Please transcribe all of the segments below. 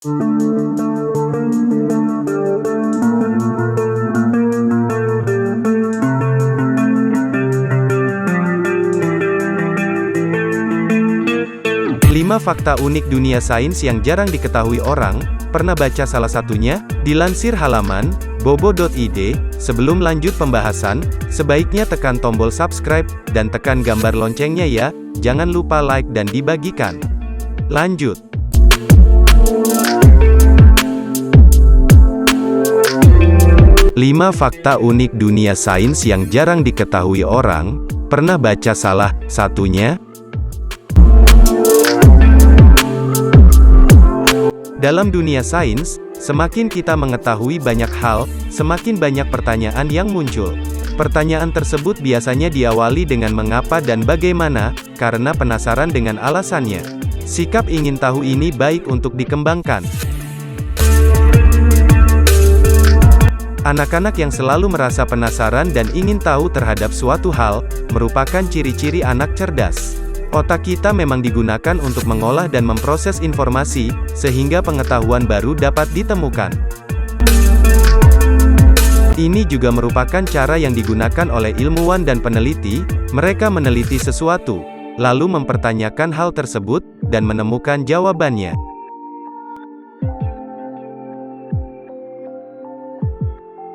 Lima fakta unik dunia sains yang jarang diketahui orang. Pernah baca salah satunya? Dilansir halaman bobo.id. Sebelum lanjut pembahasan, sebaiknya tekan tombol subscribe, dan tekan gambar loncengnya ya. Jangan lupa like dan dibagikan. Lanjut. Lima fakta unik dunia sains yang jarang diketahui orang. Pernah baca salah satunya? Dalam dunia sains, semakin kita mengetahui banyak hal, semakin banyak pertanyaan yang muncul. Pertanyaan tersebut biasanya diawali dengan mengapa dan bagaimana, karena penasaran dengan alasannya. Sikap ingin tahu ini baik untuk dikembangkan. Anak-anak yang selalu merasa penasaran dan ingin tahu terhadap suatu hal, merupakan ciri-ciri anak cerdas. Otak kita memang digunakan untuk mengolah dan memproses informasi, sehingga pengetahuan baru dapat ditemukan. Ini juga merupakan cara yang digunakan oleh ilmuwan dan peneliti. Mereka meneliti sesuatu, lalu mempertanyakan hal tersebut, dan menemukan jawabannya.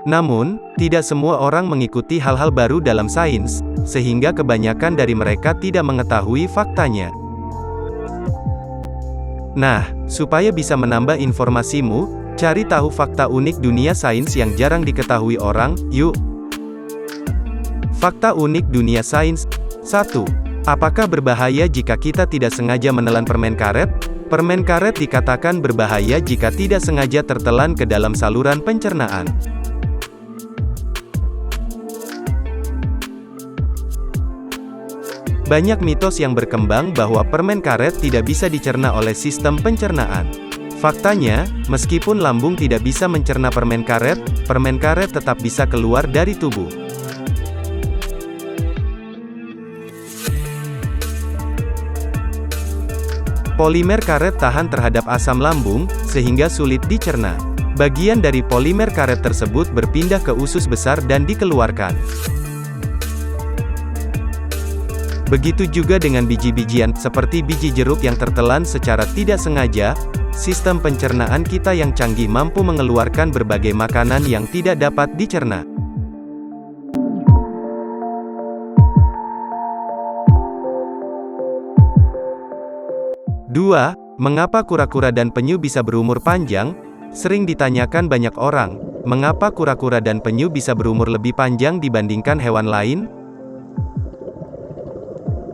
Namun, tidak semua orang mengikuti hal-hal baru dalam sains, sehingga kebanyakan dari mereka tidak mengetahui faktanya. Nah, supaya bisa menambah informasimu, cari tahu fakta unik dunia sains yang jarang diketahui orang, yuk! Fakta unik dunia sains. 1. Apakah berbahaya jika kita tidak sengaja menelan permen karet? Permen karet dikatakan berbahaya jika tidak sengaja tertelan ke dalam saluran pencernaan. Banyak mitos yang berkembang bahwa permen karet tidak bisa dicerna oleh sistem pencernaan. Faktanya, meskipun lambung tidak bisa mencerna permen karet tetap bisa keluar dari tubuh. Polimer karet tahan terhadap asam lambung, sehingga sulit dicerna. Bagian dari polimer karet tersebut berpindah ke usus besar dan dikeluarkan. Begitu juga dengan biji-bijian, seperti biji jeruk yang tertelan secara tidak sengaja. Sistem pencernaan kita yang canggih mampu mengeluarkan berbagai makanan yang tidak dapat dicerna. Dua, mengapa kura-kura dan penyu bisa berumur panjang? Sering ditanyakan banyak orang, mengapa kura-kura dan penyu bisa berumur lebih panjang dibandingkan hewan lain?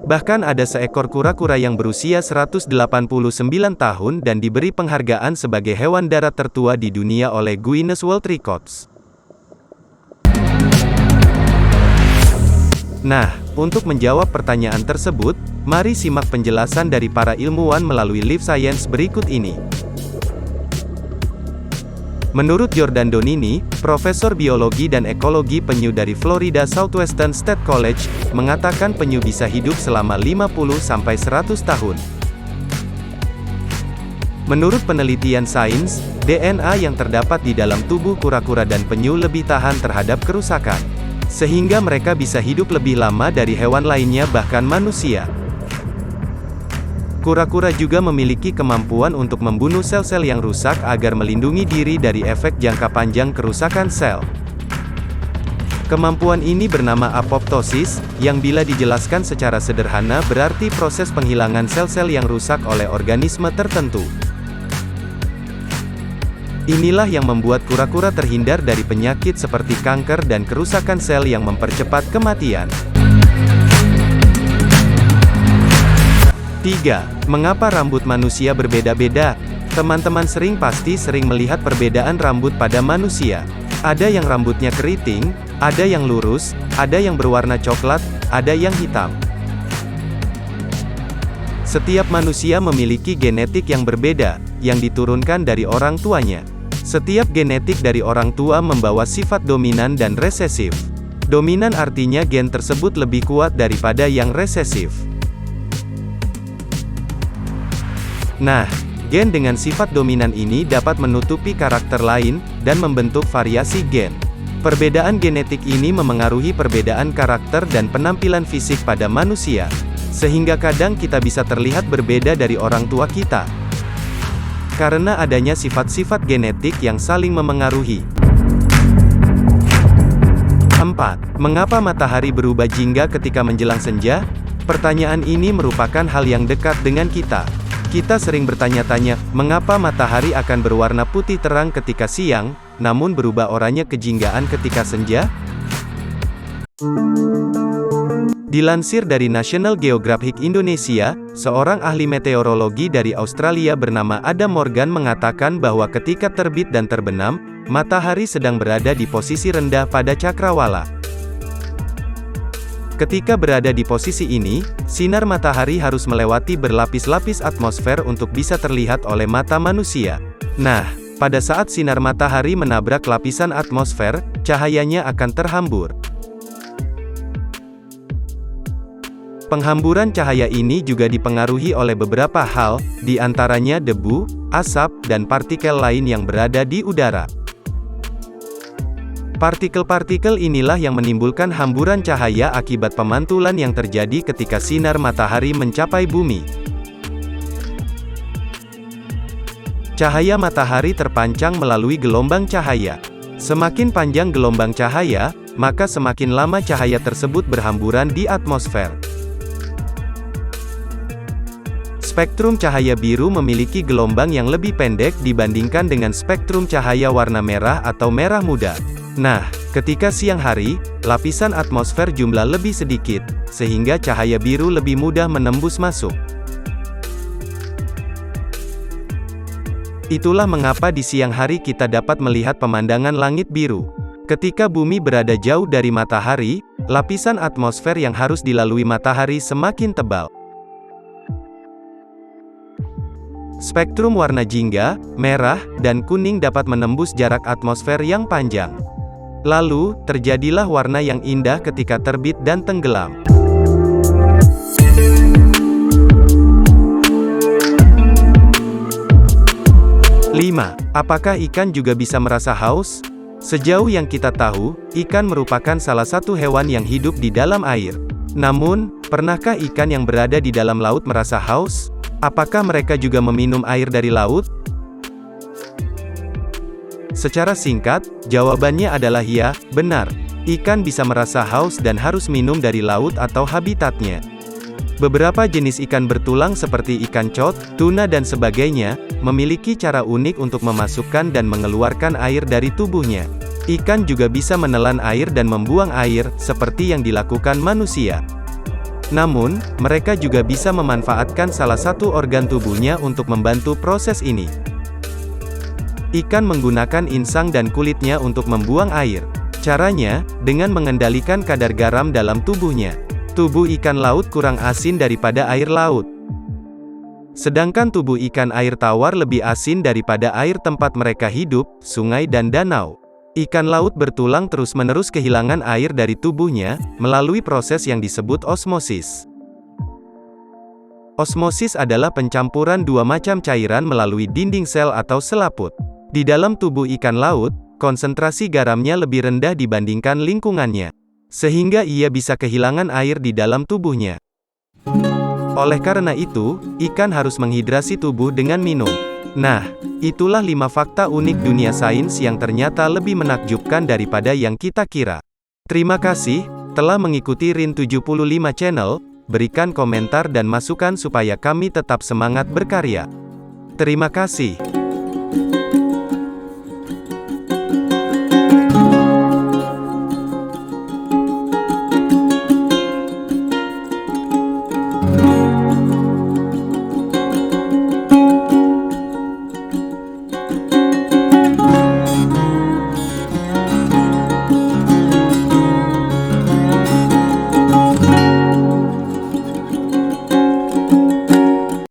Bahkan ada seekor kura-kura yang berusia 189 tahun dan diberi penghargaan sebagai hewan darat tertua di dunia oleh Guinness World Records. Nah, untuk menjawab pertanyaan tersebut, mari simak penjelasan dari para ilmuwan melalui Live Science berikut ini. Menurut Jordan Donini, Profesor Biologi dan Ekologi Penyu dari Florida Southwestern State College, mengatakan penyu bisa hidup selama 50-100 tahun. Menurut penelitian sains, DNA yang terdapat di dalam tubuh kura-kura dan penyu lebih tahan terhadap kerusakan, sehingga mereka bisa hidup lebih lama dari hewan lainnya bahkan manusia. Kura-kura juga memiliki kemampuan untuk membunuh sel-sel yang rusak agar melindungi diri dari efek jangka panjang kerusakan sel. Kemampuan ini bernama apoptosis, yang bila dijelaskan secara sederhana berarti proses penghilangan sel-sel yang rusak oleh organisme tertentu. Inilah yang membuat kura-kura terhindar dari penyakit seperti kanker dan kerusakan sel yang mempercepat kematian. 3. Mengapa rambut manusia berbeda-beda? Teman-teman pasti sering melihat perbedaan rambut pada manusia. Ada yang rambutnya keriting, ada yang lurus, ada yang berwarna coklat, ada yang hitam. Setiap manusia memiliki genetik yang berbeda, yang diturunkan dari orang tuanya. Setiap genetik dari orang tua membawa sifat dominan dan resesif. Dominan artinya gen tersebut lebih kuat daripada yang resesif. Nah, Gen dengan sifat dominan ini dapat menutupi karakter lain, dan membentuk variasi gen. Perbedaan genetik ini memengaruhi perbedaan karakter dan penampilan fisik pada manusia. Sehingga kadang kita bisa terlihat berbeda dari orang tua kita. Karena adanya sifat-sifat genetik yang saling memengaruhi. 4. Mengapa matahari berubah jingga ketika menjelang senja? Pertanyaan ini merupakan hal yang dekat dengan kita. Kita sering bertanya-tanya, mengapa matahari akan berwarna putih terang ketika siang, namun berubah oranye kejinggaan ketika senja? Dilansir dari National Geographic Indonesia, seorang ahli meteorologi dari Australia bernama Adam Morgan mengatakan bahwa ketika terbit dan terbenam, matahari sedang berada di posisi rendah pada cakrawala. Ketika berada di posisi ini, sinar matahari harus melewati berlapis-lapis atmosfer untuk bisa terlihat oleh mata manusia. Nah, pada saat sinar matahari menabrak lapisan atmosfer, cahayanya akan terhambur. Penghamburan cahaya ini juga dipengaruhi oleh beberapa hal, di antaranya debu, asap, dan partikel lain yang berada di udara. Partikel-partikel inilah yang menimbulkan hamburan cahaya akibat pemantulan yang terjadi ketika sinar matahari mencapai bumi. Cahaya matahari terpancang melalui gelombang cahaya. Semakin panjang gelombang cahaya, maka semakin lama cahaya tersebut berhamburan di atmosfer. Spektrum cahaya biru memiliki gelombang yang lebih pendek dibandingkan dengan spektrum cahaya warna merah atau merah muda. Nah, ketika siang hari, lapisan atmosfer jumlah lebih sedikit, sehingga cahaya biru lebih mudah menembus masuk. Itulah mengapa di siang hari kita dapat melihat pemandangan langit biru. Ketika bumi berada jauh dari matahari, lapisan atmosfer yang harus dilalui matahari semakin tebal. Spektrum warna jingga, merah, dan kuning dapat menembus jarak atmosfer yang panjang. Lalu, terjadilah warna yang indah ketika terbit dan tenggelam. Apakah ikan juga bisa merasa haus? Sejauh yang kita tahu, ikan merupakan salah satu hewan yang hidup di dalam air. Namun, pernahkah ikan yang berada di dalam laut merasa haus? Apakah mereka juga meminum air dari laut? Secara singkat, jawabannya adalah ya, benar. Ikan bisa merasa haus dan harus minum dari laut atau habitatnya. Beberapa jenis ikan bertulang seperti ikan cod, tuna dan sebagainya, memiliki cara unik untuk memasukkan dan mengeluarkan air dari tubuhnya. Ikan juga bisa menelan air dan membuang air, seperti yang dilakukan manusia. Namun, mereka juga bisa memanfaatkan salah satu organ tubuhnya untuk membantu proses ini. Ikan menggunakan insang dan kulitnya untuk membuang air. Caranya, dengan mengendalikan kadar garam dalam tubuhnya. Tubuh ikan laut kurang asin daripada air laut. Sedangkan tubuh ikan air tawar lebih asin daripada air tempat mereka hidup, sungai dan danau. Ikan laut bertulang terus-menerus kehilangan air dari tubuhnya, melalui proses yang disebut osmosis. Osmosis adalah pencampuran dua macam cairan melalui dinding sel atau selaput. Di dalam tubuh ikan laut, konsentrasi garamnya lebih rendah dibandingkan lingkungannya. Sehingga ia bisa kehilangan air di dalam tubuhnya. Oleh karena itu, ikan harus menghidrasi tubuh dengan minum. Nah, itulah 5 fakta unik dunia sains yang ternyata lebih menakjubkan daripada yang kita kira. Terima kasih telah mengikuti Rin75 Channel, berikan komentar dan masukan supaya kami tetap semangat berkarya. Terima kasih.